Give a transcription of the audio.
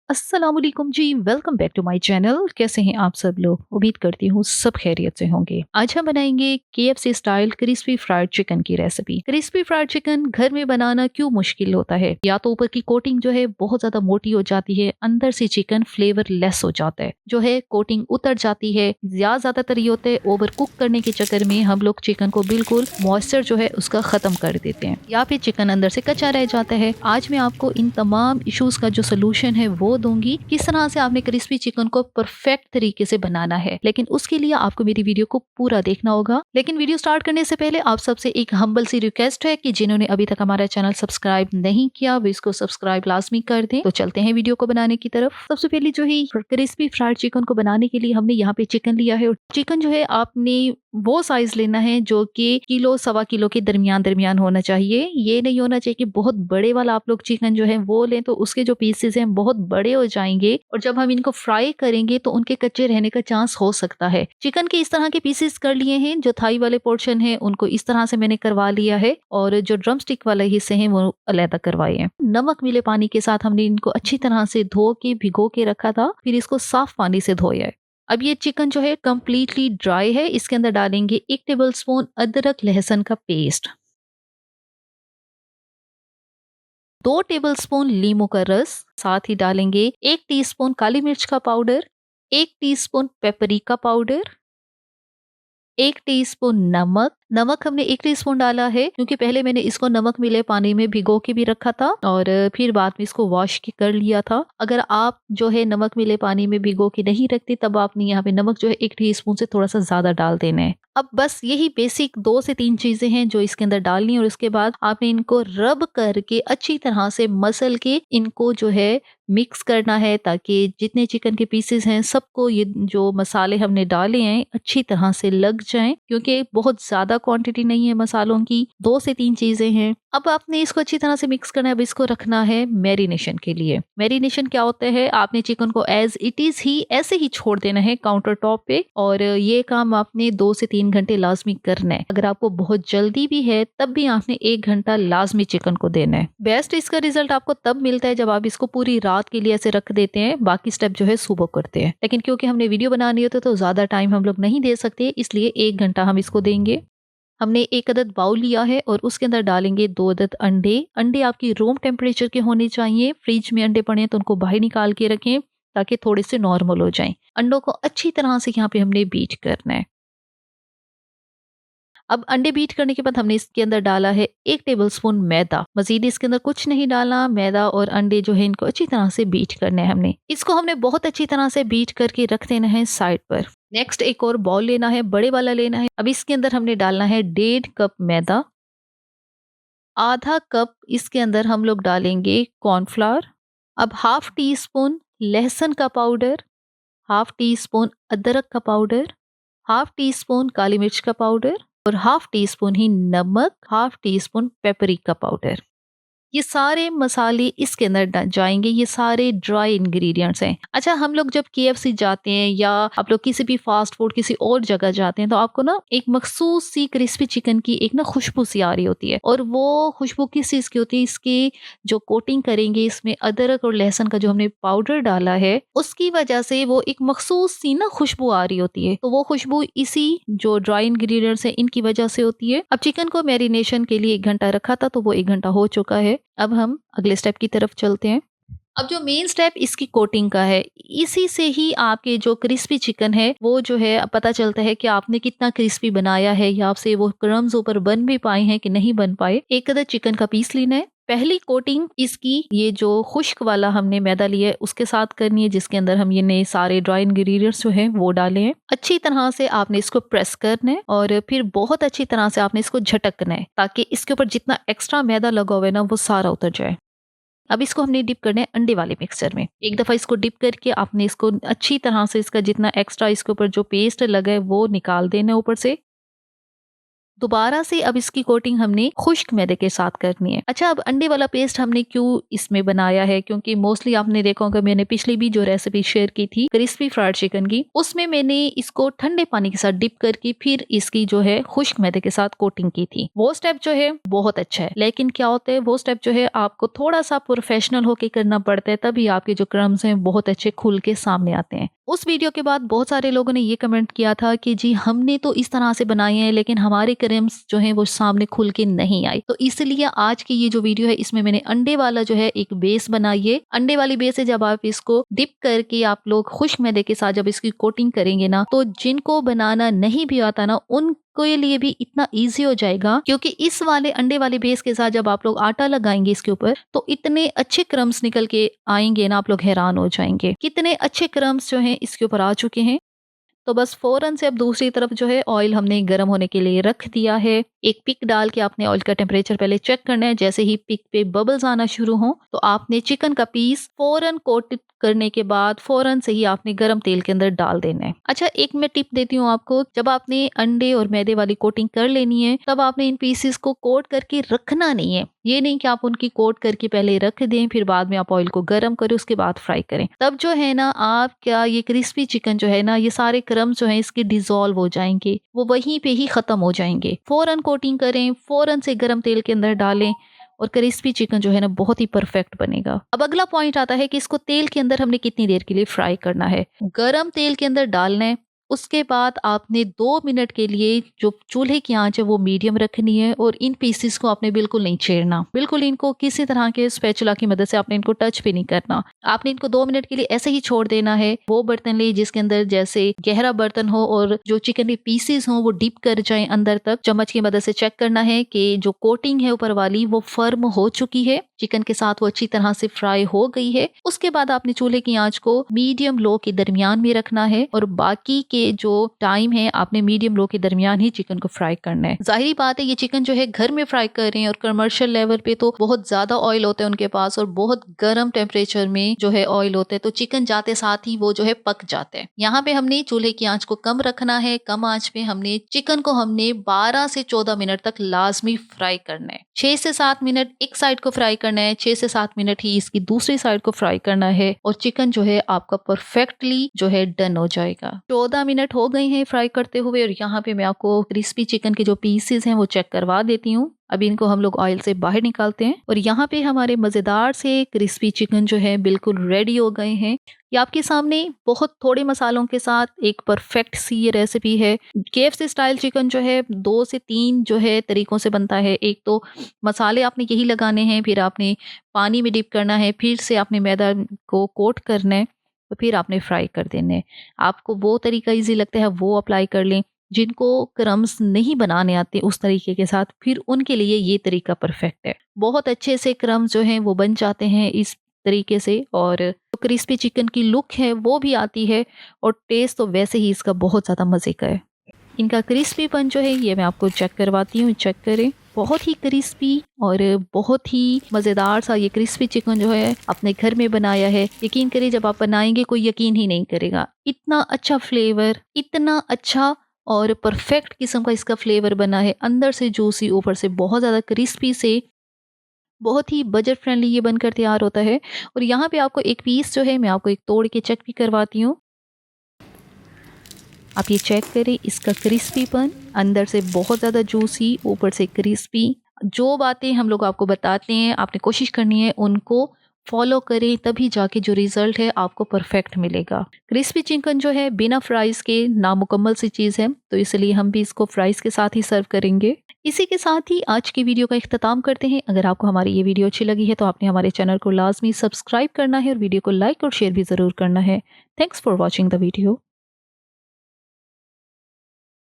अस्सलामुअलैकुम जी, welcome back to my channel. कैसे हैं आप सब लोग? उम्मीद करती हूँ सब खैरियत से होंगे। आज हम बनाएंगे KFC style crispy fried chicken की रेसिपी। क्रिस्पी फ्राइड चिकन घर में बनाना क्यों मुश्किल होता है? या तो ऊपर की कोटिंग जो है बहुत ज्यादा मोटी हो जाती है, अंदर से चिकन फ्लेवर लेस हो जाता है, जो है कोटिंग उतर जाती है, या ज्यादातर ये होता है ओवर कुक करने के चक्कर में हम लोग चिकन को बिल्कुल मॉइस्चर जो है उसका खत्म कर देते हैं, या फिर चिकन अंदर से कच्चा रह जाता है। आज मैं आपको इन तमाम इश्यूज का जो सोल्यूशन है वो दूंगी, किस तरह से आपने क्रिस्पी चिकन को परफेक्ट तरीके से बनाना है। लेकिन उसके लिए आपको मेरी वीडियो को पूरा देखना होगा। लेकिन वीडियो स्टार्ट करने से पहले आप सबसे एक हम्बल सी रिक्वेस्ट है कि जिन्होंने अभी तक हमारा चैनल सब्सक्राइब नहीं किया वो इसको सब्सक्राइब लाजमी कर दें। तो चलते हैं वीडियो को बनाने की तरफ। सबसे पहले जो है क्रिस्पी फ्राइड चिकन को बनाने के लिए हमने यहाँ पे चिकन लिया है, और चिकन जो है आपने वो साइज लेना है जो कि किलो सवा किलो के दरमियान दरमियान होना चाहिए। ये नहीं होना चाहिए कि बहुत बड़े वाला आप लोग चिकन जो है वो लें तो उसके जो पीसेस हैं बहुत बड़े हो जाएंगे, और जब हम इनको फ्राई करेंगे तो उनके कच्चे रहने का चांस हो सकता है। चिकन के इस तरह के पीसेस कर लिए हैं। जो थाई वाले पोर्शन है उनको इस तरह से मैंने करवा लिया है, और जो ड्रम स्टिक वाले हिस्से हैं वो अलग करवाए हैं। नमक मिले पानी के साथ हमने इनको अच्छी तरह से धो के भिगो के रखा था, फिर इसको साफ पानी से धोया है। अब ये चिकन जो है कंप्लीटली ड्राई है। इसके अंदर डालेंगे 1 टेबलस्पून अदरक लहसुन का पेस्ट, 2 टेबलस्पून लीमू का रस, साथ ही डालेंगे 1 टीस्पून काली मिर्च का powder, 1 teaspoon paprika powder, 1 teaspoon नमक। नमक हमने 1 टीस्पून डाला है क्योंकि पहले मैंने इसको नमक मिले पानी में भिगो के भी रखा था और फिर बाद में इसको वॉश कर लिया था। अगर आप जो है नमक मिले पानी में भिगो के नहीं रखते तब आपने यहाँ पे नमक जो है 1 टीस्पून से थोड़ा सा ज्यादा डाल देना है। अब बस यही बेसिक 2 से 3 चीजें हैं जो इसके अंदर डालनी है, और उसके बाद आपने इनको रब करके अच्छी तरह से मसल के इनको जो है मिक्स करना है, ताकि जितने चिकन के पीसेस हैं सबको ये जो मसाले हमने डाले हैं अच्छी तरह से लग जाएं, क्योंकि बहुत ज्यादा क्वांटिटी नहीं है मसालों की, 2 से 3 चीजें हैं। अब आपने इसको अच्छी तरह से मिक्स करना है। अब इसको रखना है मैरिनेशन के लिए। मैरिनेशन क्या होता है, आपने चिकन को एज इट इज ही ऐसे ही छोड़ देना है काउंटर टॉप पे, और ये काम आपने 2 से 3 घंटे लाजमी करना है। अगर आपको बहुत जल्दी भी है तब भी आपने 1 घंटा लाजमी चिकन को देना है। बेस्ट इसका रिजल्ट आपको तब मिलता है जब आप इसको पूरी रात के लिए ऐसे रख देते हैं, बाकी स्टेप जो है सुबह करते हैं। लेकिन क्योंकि हमने वीडियो बनानी होती है तो ज्यादा टाइम हम लोग नहीं दे सकते, इसलिए 1 घंटा हम इसको देंगे। हमने एक अदद बाउल लिया है और उसके अंदर डालेंगे 2 अदद अंडे। अंडे आपकी रूम टेम्परेचर के होने चाहिए। फ्रिज में अंडे पड़े हैं तो उनको बाहर निकाल के रखें ताकि थोड़े से नॉर्मल हो जाएं। अंडों को अच्छी तरह से यहाँ पे हमने बीट करना है। अब अंडे बीट करने के बाद हमने इसके अंदर डाला है 1 टेबलस्पून मैदा। मजीद इसके अंदर कुछ नहीं डाला। मैदा और अंडे जो है इनको अच्छी तरह से बीट करने हैं। हमने बहुत अच्छी तरह से बीट करके रख देना है साइड पर। नेक्स्ट एक और बाउल लेना है, बड़े वाला लेना है। अब इसके अंदर हमने डालना है 1.5 कप मैदा, आधा कप इसके अंदर हम लोग डालेंगे कॉर्नफ्लावर। अब हाफ टी स्पून लहसुन का पाउडर, हाफ टी स्पून अदरक का पाउडर, हाफ टी स्पून काली मिर्च का पाउडर, और हाफ टी स्पून ही नमक, half tea spoon paprika powder. ये सारे मसाले इसके अंदर जाएंगे। ये सारे ड्राई इंग्रेडिएंट्स हैं। अच्छा, हम लोग जब KFC जाते हैं या आप लोग किसी भी फास्ट फूड किसी और जगह जाते हैं तो आपको ना एक मखसूस सी क्रिस्पी चिकन की एक ना खुशबू सी आ रही होती है, और वो खुशबू किस चीज की होती है? इसकी जो कोटिंग करेंगे इसमें अदरक और लहसुन का जो हमने पाउडर डाला है उसकी वजह से वो एक मखसूस सी ना खुशबू आ रही होती है। तो वो खुशबू इसी जो ड्राई इंग्रेडिएंट्स है इनकी वजह से होती है। अब चिकन को मैरिनेशन के लिए 1 घंटा रखा था तो वो 1 घंटा हो चुका है। अब हम अगले स्टेप की तरफ चलते हैं। अब जो मेन स्टेप इसकी कोटिंग का है, इसी से ही आपके जो क्रिस्पी चिकन है वो जो है पता चलता है कि आपने कितना क्रिस्पी बनाया है, या आपसे वो क्रम्स ऊपर बन भी पाए हैं कि नहीं बन पाए। एक अदद चिकन का पीस लेना है। पहली कोटिंग इसकी ये जो खुश्क वाला हमने मैदा लिया है उसके साथ करनी है, जिसके अंदर हम ये नए सारे ड्राई इंग्रेडिएंट्स जो हैं वो डाले हैं। अच्छी तरह से आपने इसको प्रेस करना है और फिर बहुत अच्छी तरह से आपने इसको झटकना है ताकि इसके ऊपर जितना एक्स्ट्रा मैदा लगा हुआ है ना वो सारा उतर जाए। अब इसको हमने डिप करना है अंडे वाले मिक्सर में। एक दफा इसको डिप करके आपने इसको अच्छी तरह से इसका जितना एक्स्ट्रा इसके ऊपर जो पेस्ट लगा है वो निकाल देना है ऊपर से। दोबारा से अब इसकी कोटिंग हमने खुश्क मैदे के साथ करनी है। अच्छा, अब अंडे वाला पेस्ट हमने क्यों इसमें बनाया है, क्योंकि मोस्टली आपने देखा होगा मैंने पिछली भी जो रेसिपी शेयर की थी क्रिस्पी फ्राइड चिकन की, उसमें मैंने इसको ठंडे पानी के साथ डिप करके फिर इसकी जो है खुश्क मैदे के साथ कोटिंग की थी। वो स्टेप जो है बहुत अच्छा है, लेकिन क्या होता है वो स्टेप जो है आपको थोड़ा सा प्रोफेशनल होके करना पड़ता है, तभी आपके जो क्रम्स हैं बहुत अच्छे खुल के सामने आते हैं। उस वीडियो के बाद बहुत सारे लोगों ने ये कमेंट किया था कि जी हमने तो इस तरह से बनाए हैं लेकिन हमारे क्रम्स जो हैं वो सामने खुल के नहीं आई, तो इसलिए आज की ये जो वीडियो है इसमें मैंने अंडे वाला जो है एक बेस बनाई है। अंडे वाली बेस से जब आप इसको डिप करके आप लोग खुश्क मैदे के साथ जब इसकी कोटिंग करेंगे ना, तो जिनको बनाना नहीं भी आता ना उन के लिए भी इतना इजी हो जाएगा, क्योंकि इस वाले अंडे वाले बेस के साथ जब आप लोग आटा लगाएंगे इसके ऊपर तो इतने अच्छे क्रम्स निकल के आएंगे ना, आप लोग हैरान हो जाएंगे कितने अच्छे क्रम्स जो हैं इसके ऊपर आ चुके हैं। तो बस फौरन से अब दूसरी तरफ जो है ऑयल हमने गर्म होने के लिए रख दिया है। एक पिक डाल के आपने ऑयल का टेम्परेचर पहले चेक करना है। जैसे ही पिक पे बबल्स आना शुरू हो तो आपने चिकन का पीस फौरन कोट करने के बाद फौरन से ही आपने गरम तेल के अंदर डाल देना है। अच्छा, एक मैं टिप देती हूँ आपको, जब आपने अंडे और मैदे वाली कोटिंग कर लेनी है तब आपने इन पीसेस को कोट करके रखना नहीं है। ये नहीं कि आप उनकी कोट करके पहले रख दें फिर बाद में आप ऑयल को गर्म करें उसके बाद फ्राई करें, तब जो है ना आप क्या ये क्रिस्पी चिकन जो है ना ये सारे क्रम्स जो है इसके डिसॉल्व हो जाएंगे, वो वहीं पे ही खत्म हो जाएंगे। फौरन कोटिंग करें, फौरन से गरम तेल के अंदर डालें और क्रिस्पी चिकन जो है ना बहुत ही परफेक्ट बनेगा। अब अगला पॉइंट आता है कि इसको तेल के अंदर हमने कितनी देर के लिए फ्राई करना है। गरम तेल के अंदर डालना है, उसके बाद आपने 2 मिनट के लिए जो चूल्हे की आंच है वो मीडियम रखनी है और इन पीसेस को आपने बिल्कुल नहीं छेड़ना, बिल्कुल इनको किसी तरह के स्पैचुला की मदद से आपने इनको टच भी नहीं करना। आपने इनको 2 मिनट के लिए ऐसे ही छोड़ देना है। वो बर्तन ले जिसके अंदर जैसे गहरा बर्तन हो और जो चिकन के पीसेस हो वो डीप कर जाए अंदर तक। चम्मच की मदद से चेक करना है कि जो कोटिंग है ऊपर वाली वो फर्म हो चुकी है, चिकन के साथ वो अच्छी तरह से फ्राई हो गई है। उसके बाद आपने चूल्हे की आंच को मीडियम लो के दरमियान में रखना है और बाकी के जो टाइम है आपने मीडियम लो के दरमियान ही चिकन को फ्राई करना है। जाहिर बात है ये चिकन जो है घर में फ्राई कर रहे हैं और कमर्शियल लेवल पे तो बहुत ज्यादा ऑयल होता है उनके पास और बहुत गर्म टेम्परेचर में जो है ऑयल होता है, तो चिकन जाते साथ ही वो जो है पक जाते हैं। यहाँ पे हमने चूल्हे की आंच को कम रखना है। कम आंच पे हमने चिकन को 12 से 14 मिनट तक लाजमी फ्राई करना है। 6 से 7 मिनट एक साइड को फ्राई करना है, 6 से 7 मिनट ही इसकी दूसरी साइड को फ्राई करना है और चिकन जो है आपका परफेक्टली जो है डन हो जाएगा। 14 मिनट हो गए हैं फ्राई करते हुए और यहाँ पे मैं आपको क्रिस्पी चिकन के जो पीसेस हैं वो चेक करवा देती हूँ। अभी इनको हम लोग ऑयल से बाहर निकालते हैं और यहाँ पे हमारे मजेदार से क्रिस्पी चिकन जो है बिल्कुल रेडी हो गए हैं। ये आपके सामने बहुत थोड़े मसालों के साथ एक परफेक्ट सी ये रेसिपी है। KFC स्टाइल चिकन जो है 2 से 3 जो है तरीकों से बनता है। एक तो मसाले आपने यही लगाने हैं, फिर आपने पानी में डिप करना है, फिर से आपने मैदा को कोट करना है तो फिर आपने फ्राई कर देने हैं। आपको वो तरीका इजी लगता है वो अप्लाई कर लें। जिनको क्रम्स नहीं बनाने आते उस तरीके के साथ फिर उनके लिए ये तरीका परफेक्ट है। बहुत अच्छे से क्रम्स जो हैं वो बन जाते हैं इस तरीके से और जो क्रिस्पी चिकन की लुक है वो भी आती है और टेस्ट तो वैसे ही इसका बहुत ज़्यादा मज़े का है। इनका क्रिस्पीपन जो है ये मैं आपको चेक करवाती हूँ, चेक करें। बहुत ही क्रिस्पी और बहुत ही मज़ेदार सा ये क्रिस्पी चिकन जो है अपने घर में बनाया है। यकीन करिए जब आप बनाएंगे कोई यकीन ही नहीं करेगा। इतना अच्छा फ्लेवर, इतना अच्छा और परफेक्ट किस्म का इसका फ्लेवर बना है, अंदर से जूसी ऊपर से बहुत ज़्यादा क्रिस्पी से बहुत ही बजट फ्रेंडली ये बनकर तैयार होता है। और यहाँ पे आपको एक पीस जो है मैं आपको एक तोड़ के चेक भी करवाती हूँ। आप ये चेक करें इसका क्रिस्पीपन, अंदर से बहुत ज़्यादा जूसी ऊपर से क्रिस्पी। जो बातें हम लोग आपको बताते हैं आपने कोशिश करनी है उनको फॉलो करें, तभी जाके जो रिजल्ट है आपको परफेक्ट मिलेगा। क्रिस्पी चिकन जो है बिना फ्राइज़ के नामुकम्मल सी चीज़ है, तो इसलिए हम भी इसको फ्राइज़ के साथ ही सर्व करेंगे। इसी के साथ ही आज की वीडियो का इख्तिताम करते हैं। अगर आपको हमारी ये वीडियो अच्छी लगी है तो आपने हमारे चैनल को लाजमी सब्सक्राइब करना है और वीडियो को लाइक और शेयर भी ज़रूर करना है। Thanks for watching the video.